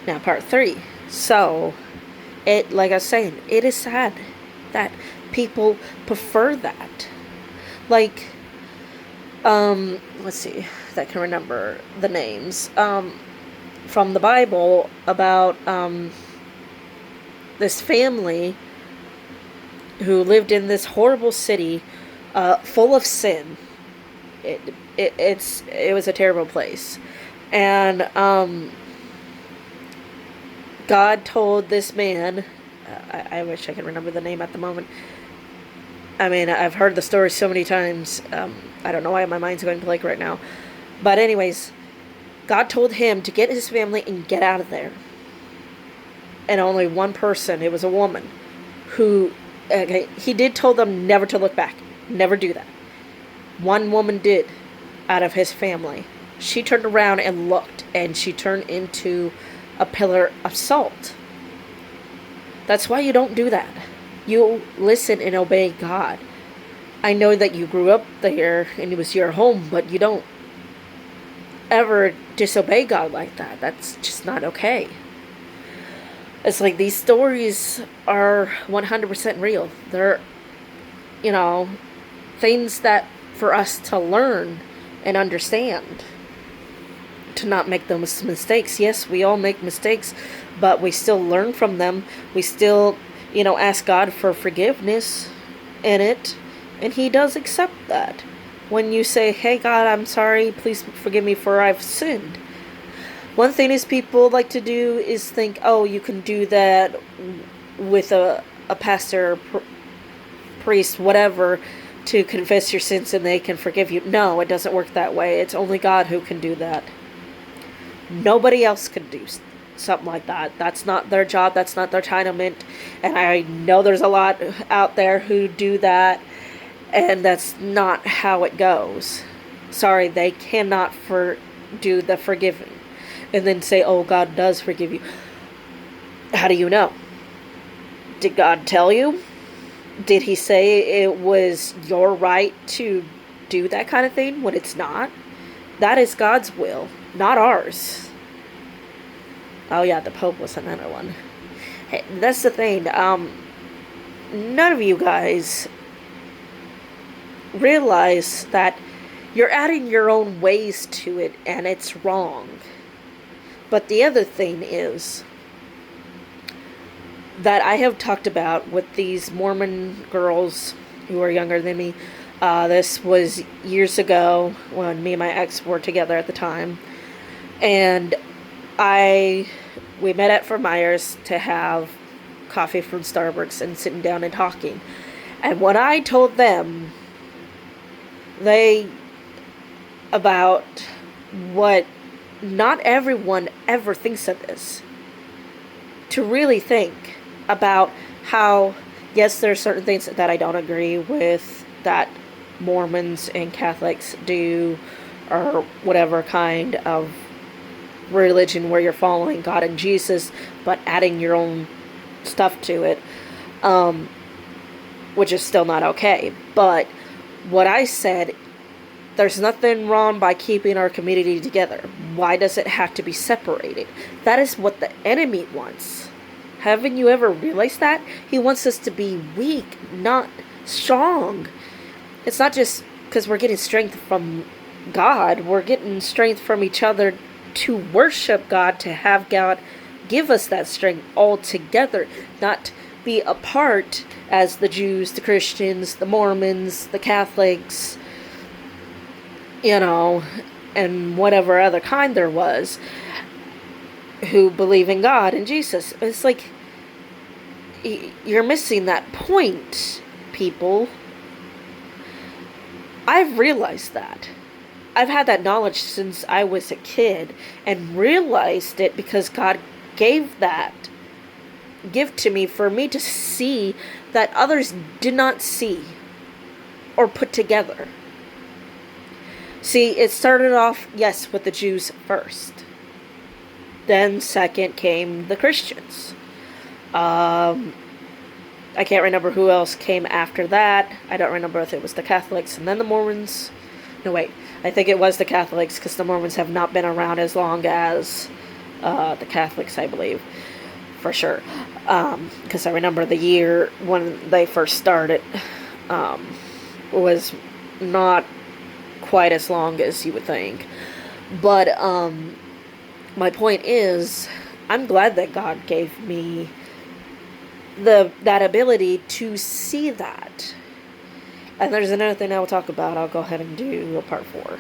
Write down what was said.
now part 3. So, like I was saying, it is sad that people prefer that. Like, let's see if I can remember the names. From the Bible about, this family who lived in this horrible city, full of sin. It was a terrible place. And, God told this man, I wish I could remember the name at the moment. I mean, I've heard the story so many times. I don't know why my mind's going blank right now. But anyways, God told him to get his family and get out of there. And only one person, it was a woman, who, okay, he did tell them never to look back. Never do that. One woman did, out of his family. She turned around and looked, and she turned into a pillar of salt. That's why you don't do that. You listen and obey God. I know that you grew up there and it was your home, but you don't ever disobey God like that. That's just not okay. It's like these stories are 100% real. They're, things that for us to learn and understand, to not make those mistakes. Yes, we all make mistakes, but we still learn from them. We still, ask God for forgiveness in it, and He does accept that. When you say, hey God, I'm sorry, please forgive me for I've sinned. One thing is people like to do is think, oh, you can do that with a pastor, priest, whatever, to confess your sins and they can forgive you. No, it doesn't work that way. It's only God who can do that. Nobody else could do something like that. That's not their job. That's not their entitlement. And I know there's a lot out there who do that, and that's not how it goes. Sorry, they cannot do the forgiving and then say, oh, God does forgive you. How do you know? Did God tell you? Did He say it was your right to do that kind of thing when it's not? That is God's will, not ours. Oh yeah, the Pope was another one. Hey, that's the thing. None of you guys realize that you're adding your own ways to it, and it's wrong. But the other thing is that I have talked about with these Mormon girls who are younger than me. This was years ago when me and my ex were together at the time. And we met at Fort Myers to have coffee from Starbucks and sitting down and talking. And when I told them about what not everyone ever thinks of this, to really think about how, yes, there are certain things that I don't agree with that Mormons and Catholics do, or whatever kind of religion where you're following God and Jesus, but adding your own stuff to it, which is still not okay. But what I said, there's nothing wrong by keeping our community together. Why does it have to be separated? That is what the enemy wants. Haven't you ever realized that? He wants us to be weak, not strong. It's not just because we're getting strength from God. We're getting strength from each other to worship God, to have God give us that strength all together, not be apart as the Jews, the Christians, the Mormons, the Catholics, and whatever other kind there was, who believe in God and Jesus. It's like, you're missing that point, people. I've realized that. I've had that knowledge since I was a kid, and realized it because God gave that gift to me for me to see that others did not see or put together. See, it started off, yes, with the Jews first. Then second came the Christians. I can't remember who else came after that. I don't remember if it was the Catholics and then the Mormons. No, wait. I think it was the Catholics, because the Mormons have not been around as long as The Catholics, I believe, for sure. Because I remember the year when they first started was not quite as long as you would think. But my point is, I'm glad that God gave me that ability to see that. And there's another thing I will talk about. I'll go ahead and do a part 4.